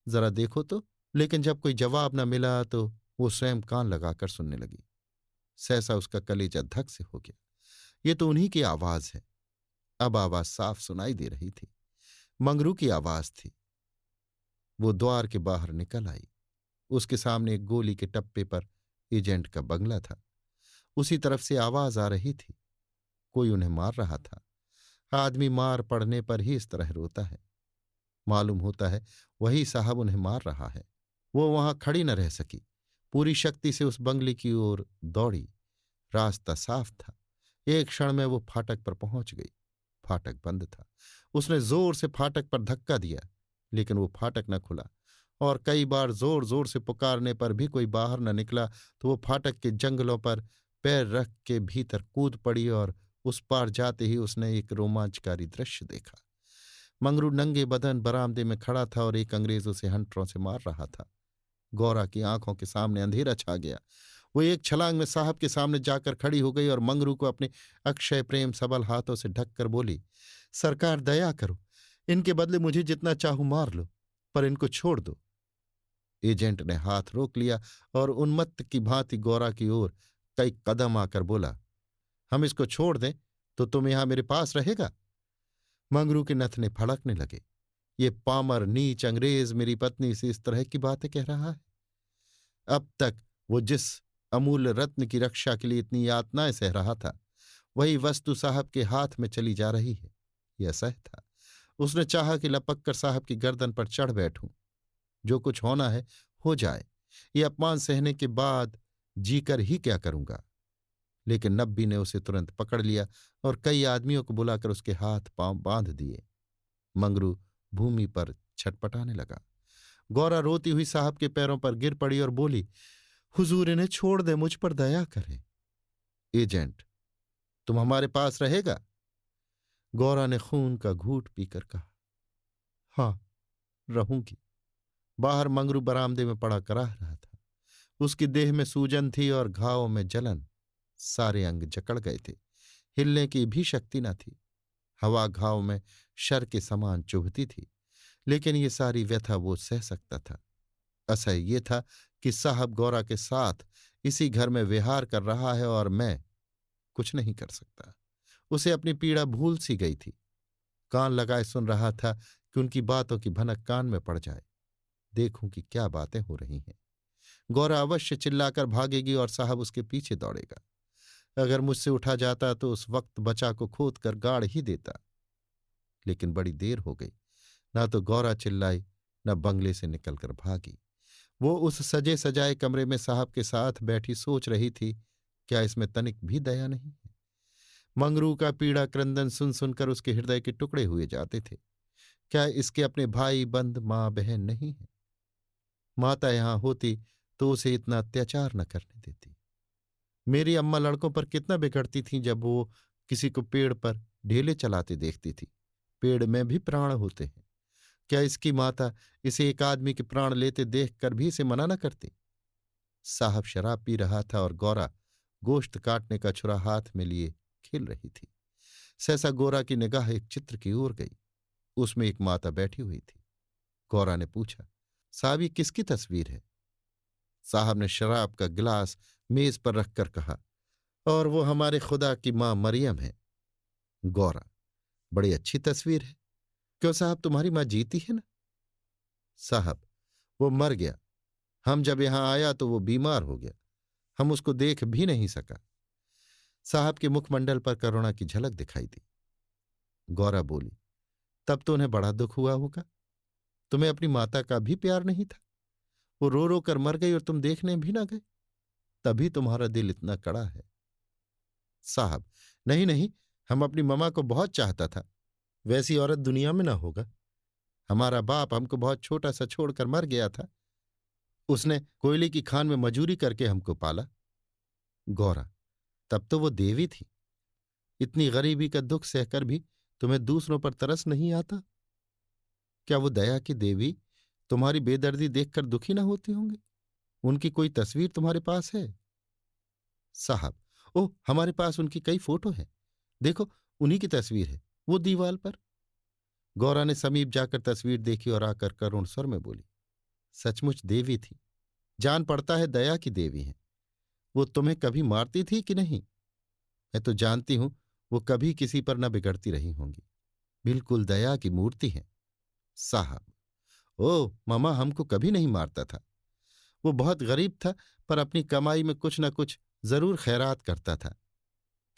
जरा देखो तो। लेकिन जब कोई जवाब न मिला तो वो स्वयं कान लगाकर सुनने लगी। सहसा उसका कलेजा धक से हो गया। ये तो उन्हीं की आवाज है। अब आवाज साफ सुनाई दे रही थी, मंगरू की आवाज थी। वो द्वार के बाहर निकल आई। उसके सामने एक गोली के टप्पे पर एजेंट का बंगला था। उसी तरफ से आवाज आ रही थी। कोई उन्हें मार रहा था। आदमी मार पड़ने पर ही इस तरह रोता है। मालूम होता है वही साहब उन्हें मार रहा है। वो वहां खड़ी न रह सकी, पूरी शक्ति से उस बंगले की ओर दौड़ी। रास्ता साफ था। एक क्षण में वो फाटक पर पहुंच गई। फाटक बंद था। उसने जोर से फाटक पर धक्का दिया, लेकिन वो फाटक न खुला, और कई बार जोर जोर से पुकारने पर भी कोई बाहर न निकला तो वो फाटक के जंगलों पर पैर रख के भीतर कूद पड़ी, और उस पार जाते ही उसने एक रोमांचकारी दृश्य देखा। मंगरू नंगे बदन बरामदे में खड़ा था और एक अंग्रेज उसे हंटरों से मार रहा था। गौरा की आंखों के सामने अंधेरा छा गया। वो एक छलांग में साहब के सामने जाकर खड़ी हो गई और मंगरू को अपने अक्षय प्रेम सबल हाथों से ढककर बोली, सरकार दया करो, इनके बदले मुझे जितना चाहूं मार लो, पर इनको छोड़ दो। एजेंट ने हाथ रोक लिया और उन्मत्त की भांति गौरा की ओर कई कदम आकर बोला, हम इसको छोड़ दें तो तुम यहां मेरे पास रहेगा? मंगरू के नथने फड़कने लगे। ये पामर नीच अंग्रेज मेरी पत्नी से इस तरह की बातें कह रहा है। अब तक वो जिस अमूल्य रत्न की रक्षा के लिए इतनी यातनाएं सह रहा था, वही वस्तु साहब के हाथ में चली जा रही है। यह असह्य था। उसने चाहा कि लपक कर साहब की गर्दन पर चढ़ बैठूं। जो कुछ होना है हो जाए, ये अपमान सहने के बाद जीकर ही क्या करूंगा। लेकिन नब्बी ने उसे तुरंत पकड़ लिया और कई आदमियों को बुलाकर उसके हाथ पांव बांध दिए। मंगरू भूमि पर छटपटाने लगा। गौरा रोती हुई साहब के पैरों पर गिर पड़ी और बोली, हुजूर इन्हें छोड़ दे, मुझ पर दया करें। एजेंट, तुम हमारे पास रहेगा? गौरा ने खून का घूंट पीकर कहा, हाँ, रहूंगी। बाहर मंगरू बरामदे में पड़ा कराह रहा था। उसकी देह में सूजन थी और घावों में जलन। सारे अंग जकड़ गए थे। हिलने की भी शक्ति न थी। हवा घाव में शर के समान चुभती थी, लेकिन ये सारी व्यथा वो सह सकता था। असह्य ये था कि साहब गौरा के साथ इसी घर में विहार कर रहा है और मैं कुछ नहीं कर सकता। उसे अपनी पीड़ा भूल सी गई थी। कान लगाए सुन रहा था कि उनकी बातों की भनक कान में पड़ जाए। देखूं कि क्या बातें हो रही हैं। गौरा अवश्य चिल्लाकर भागेगी और साहब उसके पीछे दौड़ेगा। अगर मुझसे उठा जाता तो उस वक्त बचा को खोद कर गाड़ ही देता। लेकिन बड़ी देर हो गई। ना तो गौरा चिल्लाई, न बंगले से निकलकर भागी। वो उस सजे सजाए कमरे में साहब के साथ बैठी सोच रही थी, क्या इसमें तनिक भी दया नहीं है? मंगरू का पीड़ा क्रंदन सुन सुनकर उसके हृदय के टुकड़े हुए जाते थे। क्या इसके अपने भाई बंद माँ बहन नहीं है? माता यहां होती तो उसे इतना अत्याचार न करने देती। मेरी अम्मा लड़कों पर कितना बिगड़ती थीं जब वो किसी को पेड़ पर ढेले चलाते देखती थी। पेड़ में भी प्राण होते हैं। क्या इसकी माता इसे एक आदमी के प्राण लेते देखकर भी इसे मना न करती? साहब शराब पी रहा था और गौरा गोश्त काटने का छुरा हाथ में लिए खेल रही थी। सहसा गौरा की निगाह एक चित्र की ओर गई। उसमें एक माता बैठी हुई थी। गौरा ने पूछा, साहब ये किसकी तस्वीर है? साहब ने शराब का गिलास मेज पर रखकर कहा, और वो हमारे खुदा की मां मरियम है। गौरा, बड़ी अच्छी तस्वीर है। क्यों साहब, तुम्हारी मां जीती है ना? साहब, वो मर गया। हम जब यहां आया तो वो बीमार हो गया। हम उसको देख भी नहीं सका। साहब के मुखमंडल पर करुणा की झलक दिखाई दी। गौरा बोली, तब तो उन्हें बड़ा दुख हुआ होगा। तुम्हें अपनी माता का भी प्यार नहीं था। वो रो रो कर मर गई और तुम देखने भी ना गए। तभी तुम्हारा दिल इतना कड़ा है। साहब, नहीं नहीं, हम अपनी ममा को बहुत चाहता था। वैसी औरत दुनिया में ना होगा। हमारा बाप हमको बहुत छोटा सा छोड़कर मर गया था। उसने कोयले की खान में मजूरी करके हमको पाला। गौरा, तब तो वो देवी थी। इतनी गरीबी का दुख सहकर भी तुम्हें दूसरों पर तरस नहीं आता? क्या वो दया की देवी तुम्हारी बेदर्दी देखकर दुखी ना होती होंगी? उनकी कोई तस्वीर तुम्हारे पास है? साहब, ओह, हमारे पास उनकी कई फोटो हैं। देखो, उन्हीं की तस्वीर है, वो दीवाल पर। गौरा ने समीप जाकर तस्वीर देखी और आकर करुण स्वर में बोली, सचमुच देवी थी। जान पड़ता है दया की देवी हैं। वो तुम्हें कभी मारती थी कि नहीं? मैं तो जानती हूं वो कभी किसी पर न बिगड़ती रही होंगी। बिल्कुल दया की मूर्ति है। साहब, ओ मामा हमको कभी नहीं मारता था। वो बहुत गरीब था, पर अपनी कमाई में कुछ न कुछ जरूर खैरात करता था।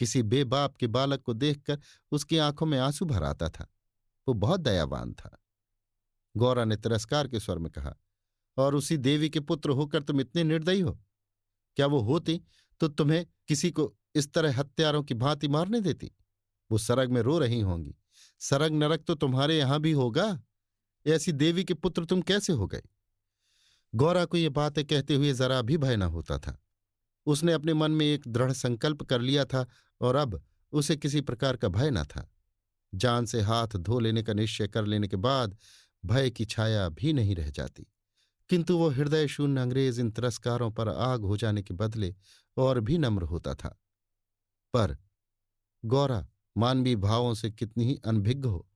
किसी बेबाप के बालक को देखकर उसकी आंखों में आंसू भर आता था। वो बहुत दयावान था। गौरा ने तिरस्कार के स्वर में कहा, और उसी देवी के पुत्र होकर तुम इतने निर्दयी हो? क्या वो होती तो तुम्हें किसी को इस तरह हत्यारों की भांति मारने देती? वो सरग में रो रही होंगी। सरग नरक तो तुम्हारे यहां भी होगा। ऐसी देवी के पुत्र तुम कैसे हो गए? गौरा को ये बातें कहते हुए जरा भी भय न होता था। उसने अपने मन में एक दृढ़ संकल्प कर लिया था और अब उसे किसी प्रकार का भय न था। जान से हाथ धो लेने का निश्चय कर लेने के बाद भय की छाया भी नहीं रह जाती। किंतु वो हृदय शून्य अंग्रेज इन तिरस्कारों पर आग हो जाने के बदले और भी नम्र होता था। पर गौरा मानवीय भावों से कितनी ही अनभिज्ञ हो,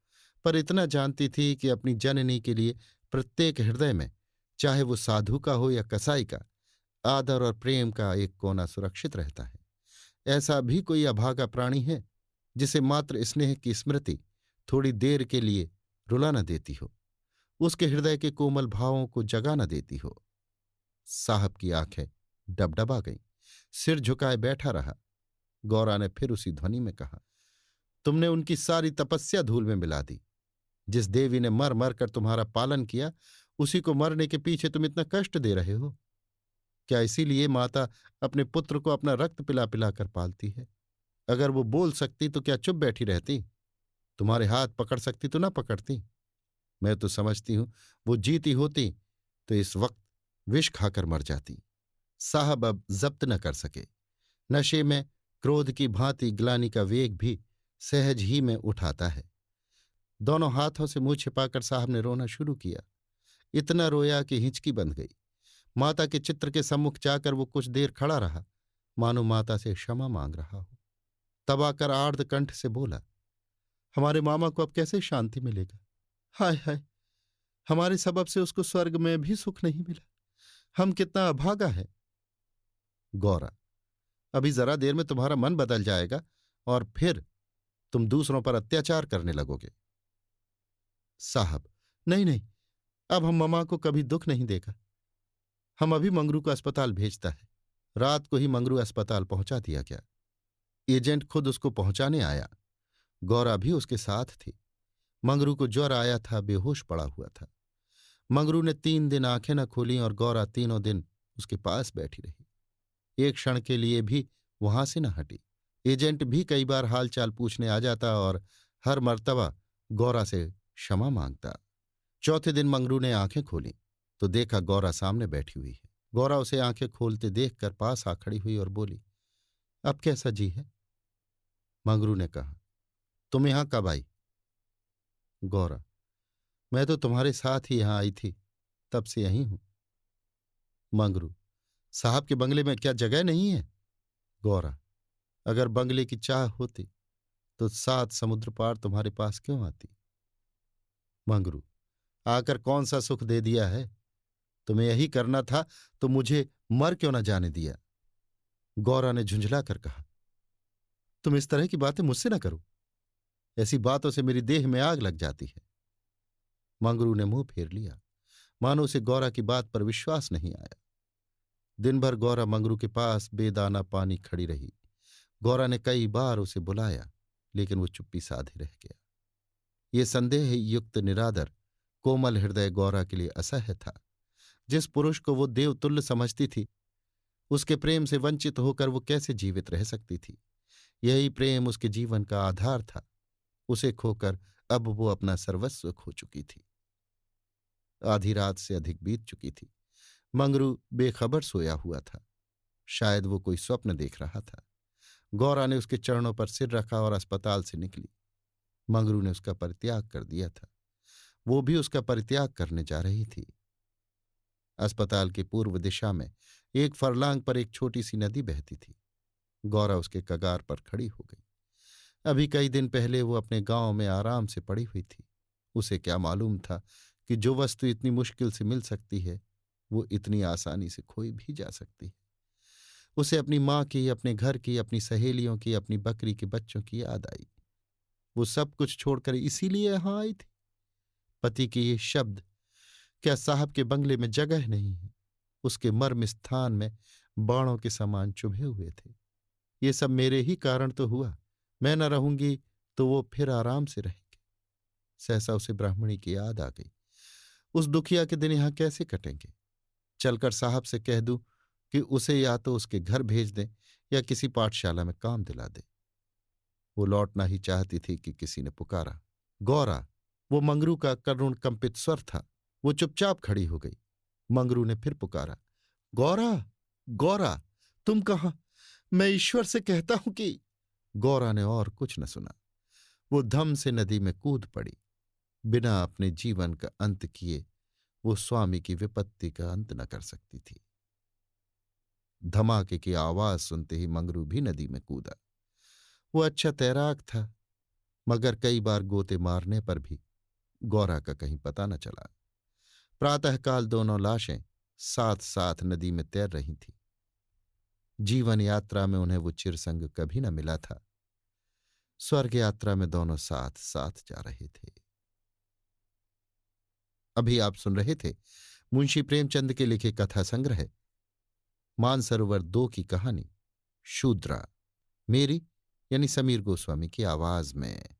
पर इतना जानती थी कि अपनी जननी के लिए प्रत्येक हृदय में, चाहे वो साधु का हो या कसाई का, आदर और प्रेम का एक कोना सुरक्षित रहता है। ऐसा भी कोई अभागा प्राणी है जिसे मात्र स्नेह की स्मृति थोड़ी देर के लिए रुला न देती हो, उसके हृदय के कोमल भावों को जगा न देती हो? साहब की आंखें डबडबा गईं। सिर झुकाए बैठा रहा। गौरा ने फिर उसी ध्वनि में कहा, तुमने उनकी सारी तपस्या धूल में मिला दी। जिस देवी ने मर मर कर तुम्हारा पालन किया, उसी को मरने के पीछे तुम इतना कष्ट दे रहे हो। क्या इसीलिए माता अपने पुत्र को अपना रक्त पिला पिला कर पालती है? अगर वो बोल सकती तो क्या चुप बैठी रहती? तुम्हारे हाथ पकड़ सकती तो ना पकड़ती? मैं तो समझती हूं वो जीती होती तो इस वक्त विष खाकर मर जाती। साहब अब जब्त न कर सके। नशे में क्रोध की भांति ग्लानि का वेग भी सहज ही में उठाता है। दोनों हाथों से मुंह छिपाकर साहब ने रोना शुरू किया। इतना रोया कि हिंचकी बंध गई। माता के चित्र के सम्मुख जाकर वो कुछ देर खड़ा रहा, मानो माता से क्षमा मांग रहा हो। तब आकर आर्द्र कंठ से बोला, हमारे मामा को अब कैसे शांति मिलेगा? हाय हाय, हमारे सबब से उसको स्वर्ग में भी सुख नहीं मिला। हम कितना अभागा है। गौरा, अभी जरा देर में तुम्हारा मन बदल जाएगा और फिर तुम दूसरों पर अत्याचार करने लगोगे। साहब, नहीं नहीं, अब हम ममा को कभी दुख नहीं देगा। हम अभी मंगरू को अस्पताल भेजता है। रात को ही मंगरू अस्पताल पहुंचा दिया गया। एजेंट खुद उसको पहुंचाने आया। गौरा भी उसके साथ थी। मंगरू को ज्वर आया था, बेहोश पड़ा हुआ था। मंगरू ने 3 दिन आंखें न खोली और गौरा तीनों दिन उसके पास बैठी रही। एक क्षण के लिए भी वहां से न हटी। एजेंट भी कई बार हालचाल पूछने आ जाता और हर मर्तबा गौरा से क्षमा मांगता। चौथे दिन मंगरू ने आंखें खोली तो देखा गौरा सामने बैठी हुई है। गौरा उसे आंखें खोलते देखकर पास आ खड़ी हुई और बोली, अब कैसा जी है? मंगरू ने कहा, तुम यहां कब आई? गौरा, मैं तो तुम्हारे साथ ही यहां आई थी, तब से यहीं हूं। मंगरू, साहब के बंगले में क्या जगह नहीं है? गौरा, अगर बंगले की चाह होती तो 7 समुद्र पार तुम्हारे पास क्यों आती? मंगरू, आकर कौन सा सुख दे दिया है? तुम्हें यही करना था तो मुझे मर क्यों न जाने दिया? गौरा ने झुंझला कर कहा, तुम इस तरह की बातें मुझसे न करो। ऐसी बातों से मेरी देह में आग लग जाती है। मंगरू ने मुंह फेर लिया, मानो उसे गौरा की बात पर विश्वास नहीं आया। दिन भर गौरा मंगरू के पास बेदाना पानी खड़ी रही। गौरा ने कई बार उसे बुलाया, लेकिन वो चुप्पी साधे रह गया। ये संदेह युक्त निरादर कोमल हृदय गौरा के लिए असह्य था। जिस पुरुष को वो देवतुल्य समझती थी, उसके प्रेम से वंचित होकर वो कैसे जीवित रह सकती थी। यही प्रेम उसके जीवन का आधार था। उसे खोकर अब वो अपना सर्वस्व खो चुकी थी। आधी रात से अधिक बीत चुकी थी। मंगरू बेखबर सोया हुआ था। शायद वो कोई स्वप्न देख रहा था। गौरा ने उसके चरणों पर सिर रखा और अस्पताल से निकली। मंगरू ने उसका परित्याग कर दिया था। वो भी उसका परित्याग करने जा रही थी। अस्पताल की पूर्व दिशा में एक फरलांग पर एक छोटी सी नदी बहती थी। गौरा उसके कगार पर खड़ी हो गई। अभी कई दिन पहले वो अपने गांव में आराम से पड़ी हुई थी। उसे क्या मालूम था कि जो वस्तु इतनी मुश्किल से मिल सकती है वो इतनी आसानी से खोई भी जा सकती है। उसे अपनी माँ की, अपने घर की, अपनी सहेलियों की, अपनी बकरी के बच्चों की याद आई। वो सब कुछ छोड़कर इसीलिए यहां आई थी। पति के ये शब्द, क्या साहब के बंगले में जगह नहीं है, उसके मर्म स्थान में बाणों के समान चुभे हुए थे। ये सब मेरे ही कारण तो हुआ। मैं न रहूंगी तो वो फिर आराम से रहेंगे। सहसा उसे ब्राह्मणी की याद आ गई। उस दुखिया के दिन यहां कैसे कटेंगे? चलकर साहब से कह दूं कि उसे या तो उसके घर भेज दें या किसी पाठशाला में काम दिला दे। वो लौटना ही चाहती थी कि किसी ने पुकारा, गौरा। वो मंगरू का करुण कंपित स्वर था। वो चुपचाप खड़ी हो गई। मंगरू ने फिर पुकारा, गौरा, गौरा, तुम कहां? मैं ईश्वर से कहता हूं कि। गौरा ने और कुछ न सुना। वो धम से नदी में कूद पड़ी। बिना अपने जीवन का अंत किए वो स्वामी की विपत्ति का अंत न कर सकती थी। धमाके की आवाज सुनते ही मंगरू भी नदी में कूदा। वो अच्छा तैराक था, मगर कई बार गोते मारने पर भी गौरा का कहीं पता न चला। प्रातःकाल दोनों लाशें साथ साथ नदी में तैर रही थीं। जीवन यात्रा में उन्हें वो चिरसंग कभी न मिला था। स्वर्ग यात्रा में दोनों साथ साथ जा रहे थे। अभी आप सुन रहे थे मुंशी प्रेमचंद के लिखे कथा संग्रह मानसरोवर 2 की कहानी शूद्रा, मेरी यानी समीर गोस्वामी की आवाज में।